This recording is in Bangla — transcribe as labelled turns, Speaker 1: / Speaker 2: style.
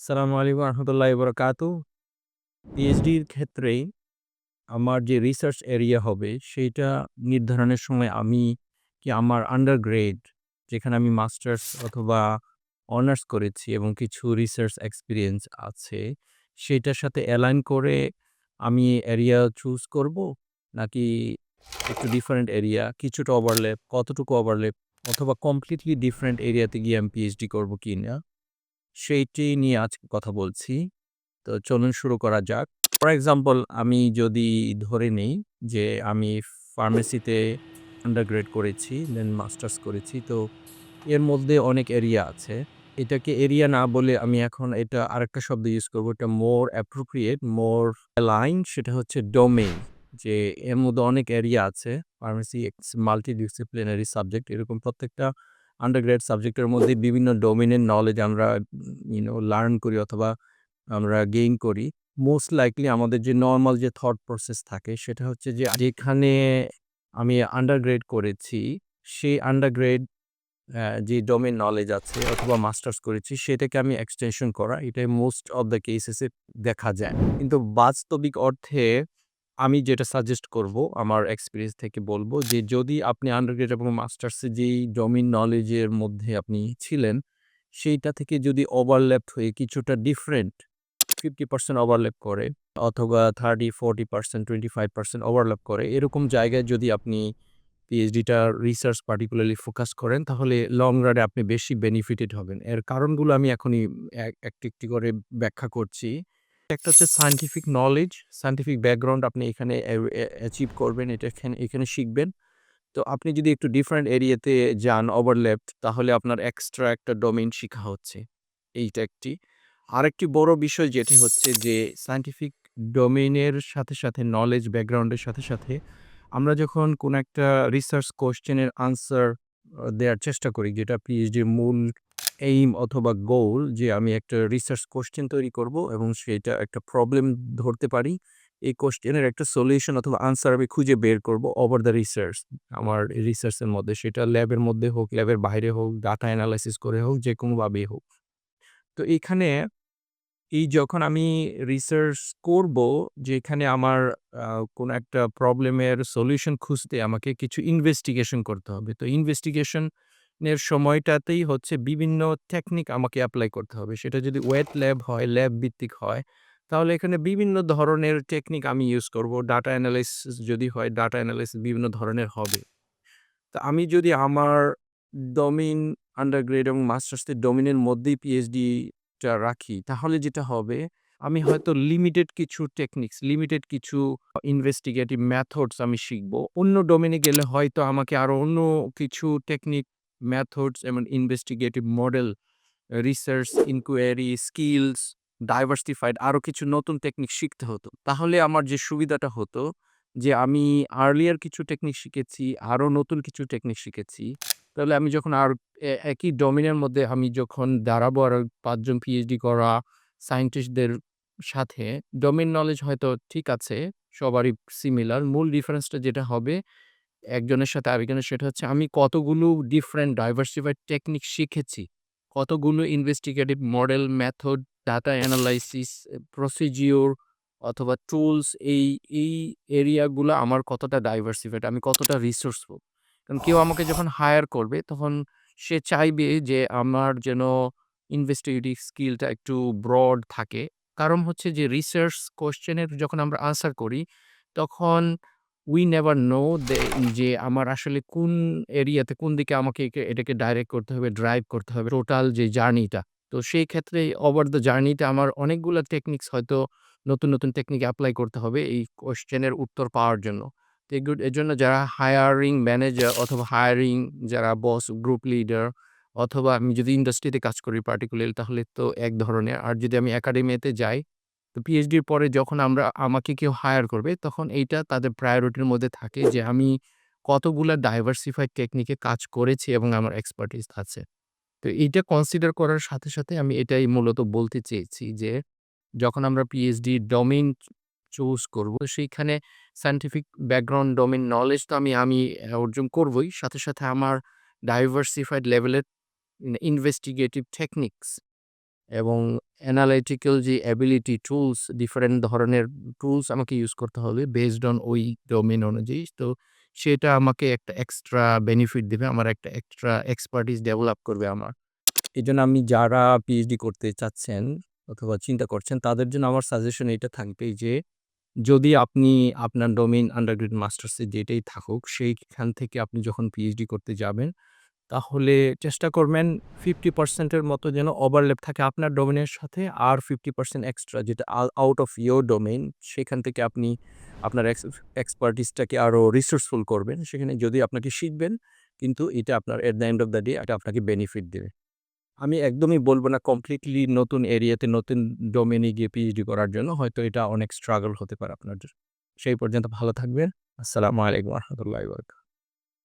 Speaker 1: আসসালামু আলাইকুম রহমতুল্লাহি বারাকাতু। পিএইচডির ক্ষেত্রে আমার যে রিসার্চ এরিয়া হবে সেইটা নির্ধারণের সময় আমি কি আমার আন্ডারগ্রেড যেখানে আমি মাস্টার্স অথবা অনার্স করেছি এবং কিছু রিসার্চ এক্সপেরিয়েন্স আছে, সেইটার সাথে অ্যালাইন করে আমি এরিয়া চুজ করব? নাকি একটু ডিফারেন্ট এরিয়া, কিছুটা ওভারল্যাপ, কতটুকু ওভারল্যাপ অথবা কমপ্লিটলি ডিফারেন্ট এরিয়াতে গিয়ে আমি পিএইচডি করব কিনা? সেইটি নিয়ে আজকে কথা বলছি। তো চলুন শুরু করা যাক। ফর এক্সাম্পল আমি যদি ধরে নেই যে আমি ফার্মেসিতে আন্ডারগ্রেড করেছি, দেন মাস্টার্স করেছি। তো এর মধ্যে অনেক এরিয়া আছে। এটাকে এরিয়া না বলে আমি এখন এটা আরেকটা শব্দ ইউজ করব। এটা মোর অ্যাপ্রোপ্রিয়েট, মোর অ্যালাইন, সেটা হচ্ছে ডোমেইন। যে এর মধ্যে অনেক এরিয়া আছে। Pharmacy it's multidisciplinary subject. এরকম প্রত্যেকটা আন্ডারগ্রেড সাবজেক্টের মধ্যে বিভিন্ন ডোমেইনের নলেজ আমরা লার্ন করি অথবা আমরা গেইন করি। মোস্ট লাইকলি আমাদের যে নরমাল যে থট প্রসেস থাকে সেটা হচ্ছে যে যেখানে আমি আন্ডারগ্রেড করেছি, সেই আন্ডারগ্রেড যে ডোমেইন নলেজ আছে অথবা মাস্টার্স করেছি সেটাকে আমি এক্সটেনশন করা। এটাই মোস্ট অফ দ্য কেসেস এ দেখা যায়। কিন্তু বাস্তবিক অর্থে আমি যেটা সাজেস্ট করব, আমার এক্সপেরিয়েন্স থেকে বলব যে যদি আপনি আন্ডারগ্রেড এবং মাস্টার্সে যেই ডোমেইন নলেজের মধ্যে আপনি ছিলেন, সেইটা থেকে যদি ওভারল্যাপ হয়ে কিছুটা ডিফারেন্ট 50% ওভারল্যাপ করে অথবা 30-40% 25% ওভারল্যাপ করে, এরকম জায়গায় যদি আপনি পিএইচডিটা রিসার্চ পার্টিকুলারলি ফোকাস করেন তাহলে লং রানে আপনি বেশি বেনিফিটেড হবেন। এর কারণগুলো আমি এখনই একটি, একটি করে ব্যাখ্যা করছি। একটা হচ্ছে সায়েন্টিফিক নলেজ, সায়েন্টিফিক ব্যাকগ্রাউন্ড আপনি এখানে অ্যাচিভ করবেন, এটা এখানে শিখবেন। তো আপনি যদি একটু ডিফারেন্ট এরিয়াতে যান ওভারল্যাপড, তাহলে আপনার এক্সট্রা একটা ডোমেইন শিখা হচ্ছে। এইটা একটি। আরেকটি বড় বিষয় যেটি হচ্ছে যে সায়েন্টিফিক ডোমেইনের সাথে, সাথে নলেজ ব্যাকগ্রাউন্ডের সাথে, সাথে আমরা যখন কোনো একটা রিসার্চ কোয়েশ্চেনের আনসার দেয়ার চেষ্টা করি, যেটা পিএইচডির মূল এইম অথবা গোল, যে আমি একটা রিসার্চ কোয়েশ্চেন তৈরি করব এবং সেটা একটা প্রবলেম ধরতে পারি। এই কোয়েশ্চেনের একটা সলিউশন অথবা আনসার আমি খুঁজে বের করব ওভার দ্য রিসার্চ। আমার রিসার্চের মধ্যে, সেটা ল্যাবের মধ্যে হোক, ল্যাবের বাইরে হোক, ডাটা এনালাইসিস করে হোক, যেকোনোভাবেই হোক। তো এইখানে যখন আমি রিসার্চ করব, যেখানে আমার আ কোনো একটা প্রবলেমের সলিউশন খুঁজতে আমাকে কিছু ইনভেস্টিগেশন করতে হবে। তো ইনভেস্টিগেশন এর সময়টাতেই হচ্ছে বিভিন্ন টেকনিক আমাকে এপ্লাই করতে হবে। সেটা যদি ওয়েট ল্যাব হয়, ল্যাব ভিত্তিক হয়, তাহলে এখানে বিভিন্ন ধরনের টেকনিক আমি ইউজ করব। ডাটা এনালাইসিস যদি হয়, ডাটা এনালাইসিস বিভিন্ন ধরনের হবে। তো আমি যদি আমার ডোমেইন আন্ডারগ্রেড এবং মাস্টার্সের ডোমেইনের মধ্যেই পিএইচডিটা রাখি, তাহলে যেটা হবে, আমি হয়তো লিমিটেড কিছু টেকনিকস, লিমিটেড কিছু ইনভেস্টিগেটিভ মেথডস আমি শিখব। অন্য ডোমেইনে গেলে হয়তো আমাকে আরো অন্য কিছু টেকনিক, মেথডস এবং investigative model, research, inquiry, skills, diversified আরো কিছু নতুন টেকনিক শিখতে হতো। তাহলে আমার যে সুবিধাটা হতো যে আমি আর্লিয়ার কিছু টেকনিক শিখেছি, আরো নতুন কিছু টেকনিক শিখেছি। তাহলে আমি যখন আর একই ডোমেইনের মধ্যে আমি যখন দাঁড়াবো আর ৫ জন পিএইচডি করা সায়েন্টিস্টদের সাথে, ডোমেইন নলেজ হয়তো ঠিক আছে, সবারই সিমিলার। মূল ডিফারেন্সটা যেটা হবে একজনের সাথে আরেকজনের, সেটা হচ্ছে আমি কতগুলো ডিফারেন্ট ডাইভার্সিফাইড টেকনিক শিখেছি। কতগুলো investigative model, method, data analysis, procedure অথবা টুলস, এই এরিয়াগুলা আমার কতটা ডাইভার্সিফাইড, আমি কতটা রিসোর্সফুল। কারণ কেউ আমাকে যখন হায়ার করবে তখন সে চাইবে যে আমার যেন ইনভেস্টিগেটিভ স্কিলটা একটু ব্রড থাকে। কারণ হচ্ছে যে রিসার্চ কোয়েশ্চেনের যখন আমরা আনসার করি তখন we never know যে আমার আসলে কোন এরিয়াতে, কোন দিকে আমাকে এটাকে ডাইরেক্ট করতে হবে, ড্রাইভ করতে হবে, টোটাল যে জার্নিটা। তো সেই ক্ষেত্রে ওভার দ্য জার্নিতে আমার অনেকগুলা টেকনিকস হয়তো নতুন, নতুন টেকনিক এপ্লাই করতে হবে এই কোয়েশ্চেনের উত্তর পাওয়ার জন্য। তো এজন্য যারা হায়ারিং ম্যানেজার অথবা হায়ারিং যারা বস, গ্রুপ লিডার, অথবা আমি যদি ইন্ডাস্ট্রিতে কাজ করি পার্টিকুলারলি, তাহলে তো এক ধরনের। আর যদি আমি একাডেমিয়াতে যাই, তো পিএইচডির পরে যখন আমাকে কেউ হায়ার করবে তখন এইটা তাদের প্রায়োরিটির মধ্যে থাকে যে আমি কতগুলা ডাইভার্সিফাইড টেকনিকে কাজ করেছি এবং আমার এক্সপার্টিস আছে। তো এইটা কনসিডার করার সাথে, সাথে আমি এটাই মূলত বলতে চেয়েছি যে যখন আমরা পিএইচডি ডোমেইন চুজ করব, সেইখানে সায়েন্টিফিক ব্যাকগ্রাউন্ড ডোমেইন নলেজ তো আমি অর্জন করবই। সাথে, সাথে আমার ডাইভার্সিফাইড লেভেলের ইনভেস্টিগেটিভ টেকনিকস এবং অ্যানালিটিক্যাল যে অ্যাবিলিটি টুলস, ডিফারেন্ট ধরনের টুলস আমাকে ইউজ করতে হবে বেসড অন ওই ডোমেইন অনুযায়ী। তো সেটা আমাকে একটা এক্সট্রা বেনিফিট দিবে। আমার একটা এক্সট্রা এক্সপার্টিস ডেভেলপ করবে আমার। এজন্য আমি যারা পিএইচডি করতে চাচ্ছেন অথবা চিন্তা করছেন তাদের জন্য আমার সাজেশন এটা থাকবে যে যদি আপনি আপনার ডোমেইন আন্ডারগ্রেড মাস্টার্সে যেটাই থাকুক সেইখান থেকে আপনি যখন পিএইচডি করতে যাবেন তাহলে চেষ্টা করবেন 50% এর মতো যেন ওভারল্যাপ থাকে আপনার ডোমেইনের সাথে আর 50% এক্সট্রা যেটা আউট অফ ইওর ডোমেইন সেখান থেকে আপনি আপনার এক্সপার্টিসটাকে আরো রিসোর্সফুল করবেন। সেখানে যদি আপনাকে শিখবেন কিন্তু এটা আপনার at the end of the day এটা আপনাকে বেনিফিট দেবে। আমি একদমই বলব না কমপ্লিটলি নতুন এরিয়াতে নতুন ডোমেইনে গিয়ে পিএইচডি করার জন্য। হয়তো এটা অনেক স্ট্রাগল হতে পারে আপনার জন্য। সেই পর্যন্ত ভালো থাকবেন। আসসালামু আলাইকুম ওয়া রাহমাতুল্লাহি ওয়া বারাকাতুহু।